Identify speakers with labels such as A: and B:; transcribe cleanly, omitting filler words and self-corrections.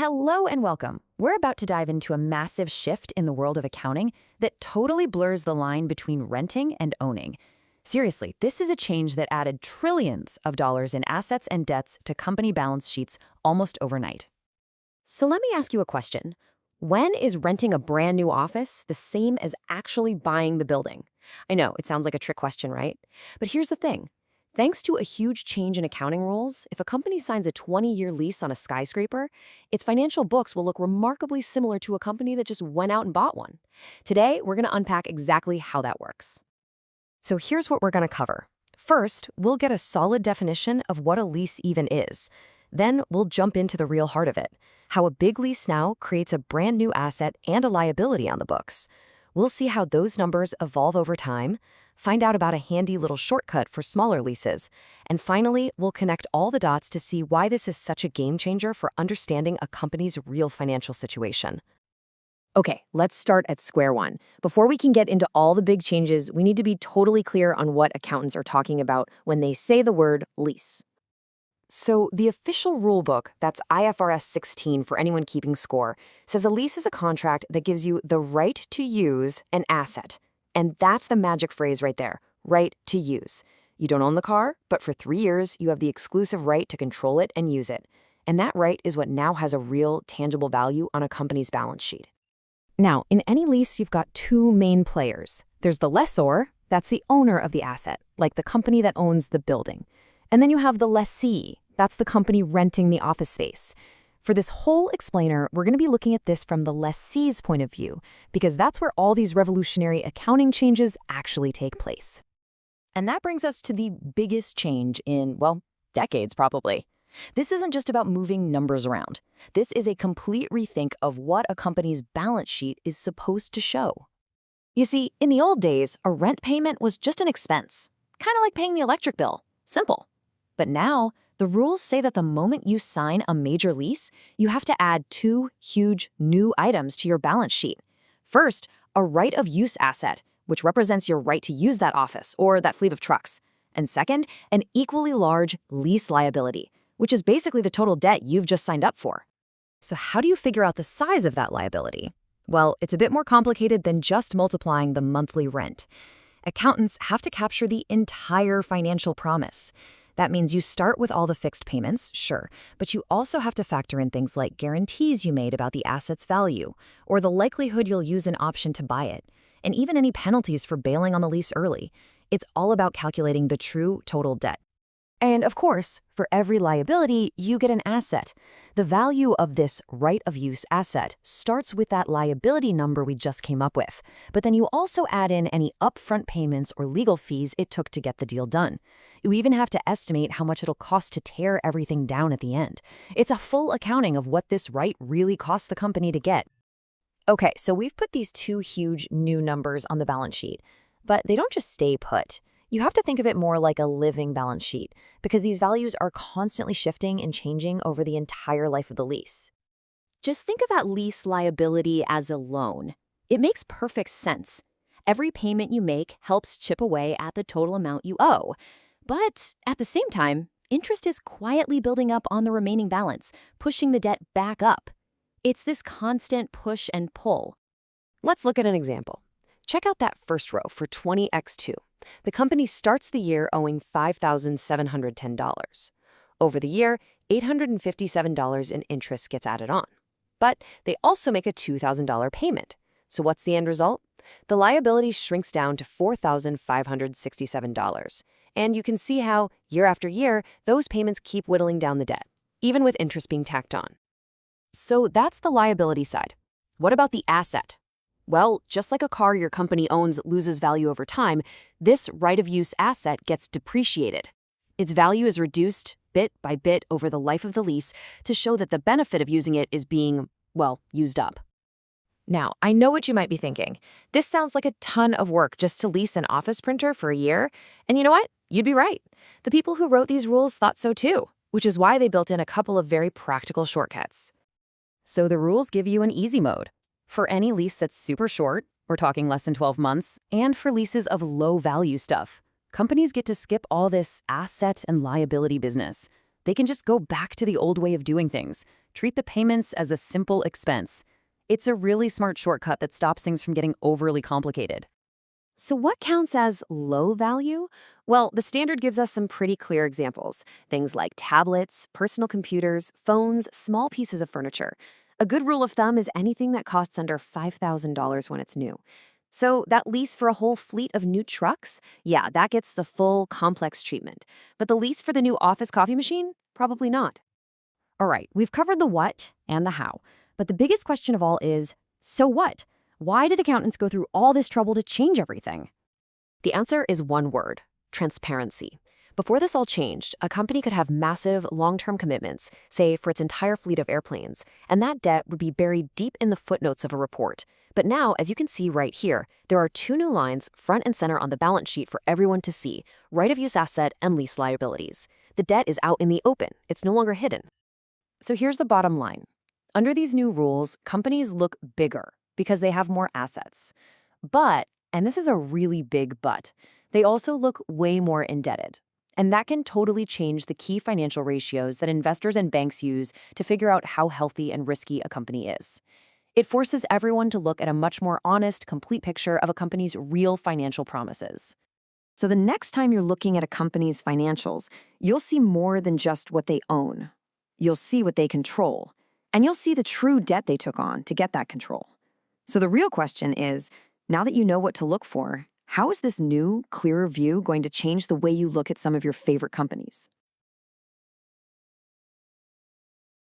A: Hello and welcome. We're about to dive into a massive shift in the world of accounting that totally blurs the line between renting and owning. Seriously, this is a change that added trillions of dollars in assets and debts to company balance sheets almost overnight.
B: So let me ask you a question. When is renting a brand new office the same as actually buying the building? I know, it sounds like a trick question, right? But here's the thing. Thanks to a huge change in accounting rules, if a company signs a 20-year lease on a skyscraper, its financial books will look remarkably similar to a company that just went out and bought one. Today, we're going to unpack exactly how that works. So here's what we're going to cover. First, we'll get a solid definition of what a lease even is. Then we'll jump into the real heart of it, how a big lease now creates a brand new asset and a liability on the books. We'll see how those numbers evolve over time, find out about a handy little shortcut for smaller leases, and finally, we'll connect all the dots to see why this is such a game changer for understanding a company's real financial situation.
C: Okay, let's start at square one. Before we can get into all the big changes, we need to be totally clear on what accountants are talking about when they say the word lease.
B: So the official rulebook, that's IFRS 16 for anyone keeping score, says a lease is a contract that gives you the right to use an asset. And that's the magic phrase right there, right to use. You don't own the car, but for 3 years, you have the exclusive right to control it and use it. And that right is what now has a real, tangible value on a company's balance sheet.
C: Now, in any lease, you've got two main players. There's the lessor, that's the owner of the asset, like the company that owns the building. And then you have the lessee, that's the company renting the office space. For this whole explainer, we're going to be looking at this from the lessee's point of view, because that's where all these revolutionary accounting changes actually take place.
A: And that brings us to the biggest change in, well, decades probably. This isn't just about moving numbers around. This is a complete rethink of what a company's balance sheet is supposed to show. You see, in the old days, a rent payment was just an expense, kind of like paying the electric bill. Simple. But now, the rules say that the moment you sign a major lease, you have to add two huge new items to your balance sheet. First, a right-of-use asset, which represents your right to use that office or that fleet of trucks. And second, an equally large lease liability, which is basically the total debt you've just signed up for.
B: So how do you figure out the size of that liability? Well, it's a bit more complicated than just multiplying the monthly rent. Accountants have to capture the entire financial promise. That means you start with all the fixed payments, sure, but you also have to factor in things like guarantees you made about the asset's value, or the likelihood you'll use an option to buy it, and even any penalties for bailing on the lease early. It's all about calculating the true total debt. And of course, for every liability, you get an asset. The value of this right-of-use asset starts with that liability number we just came up with, but then you also add in any upfront payments or legal fees it took to get the deal done. You even have to estimate how much it'll cost to tear everything down at the end. It's a full accounting of what this right really costs the company to get. Okay, so we've put these two huge new numbers on the balance sheet, but they don't just stay put. You have to think of it more like a living balance sheet, because these values are constantly shifting and changing over the entire life of the lease. Just think of that lease liability as a loan. It makes perfect sense. Every payment you make helps chip away at the total amount you owe. But at the same time, interest is quietly building up on the remaining balance, pushing the debt back up. It's this constant push and pull. Let's look at an example. Check out that first row for 20x2. The company starts the year owing $5,710. Over the year, $857 in interest gets added on. But they also make a $2,000 payment. So what's the end result? The liability shrinks down to $4,567. And you can see how, year after year, those payments keep whittling down the debt, even with interest being tacked on. So that's the liability side. What about the asset? Well, just like a car your company owns loses value over time, this right-of-use asset gets depreciated. Its value is reduced bit by bit over the life of the lease to show that the benefit of using it is being, well, used up. Now, I know what you might be thinking. This sounds like a ton of work just to lease an office printer for a year. And you know what? You'd be right. The people who wrote these rules thought so too, which is why they built in a couple of very practical shortcuts. So the rules give you an easy mode. For any lease that's super short, we're talking less than 12 months, and for leases of low-value stuff, companies get to skip all this asset and liability business.
A: They can just go back to the old way of doing things, treat the payments as a simple expense. It's a really smart shortcut that stops things from getting overly complicated.
B: So what counts as low value? Well, the standard gives us some pretty clear examples. Things like tablets, personal computers, phones, small pieces of furniture. A good rule of thumb is anything that costs under $5,000 when it's new. So that lease for a whole fleet of new trucks? Yeah, that gets the full complex treatment. But the lease for the new office coffee machine? Probably not. All right, we've covered the what and the how. But the biggest question of all is, so what? Why did accountants go through all this trouble to change everything? The answer is one word: transparency. Before this all changed, a company could have massive, long-term commitments, say for its entire fleet of airplanes, and that debt would be buried deep in the footnotes of a report. But now, as you can see right here, there are two new lines front and center on the balance sheet for everyone to see: right-of-use asset and lease liabilities. The debt is out in the open. It's no longer hidden. So here's the bottom line. Under these new rules, companies look bigger because they have more assets. But, and this is a really big but, they also look way more indebted. And that can totally change the key financial ratios that investors and banks use to figure out how healthy and risky a company is. It forces everyone to look at a much more honest, complete picture of a company's real financial promises. So the next time you're looking at a company's financials, you'll see more than just what they own. You'll see what they control. And you'll see the true debt they took on to get that control. So the real question is, now that you know what to look for, how is this new, clearer view going to change the way you look at some of your favorite companies?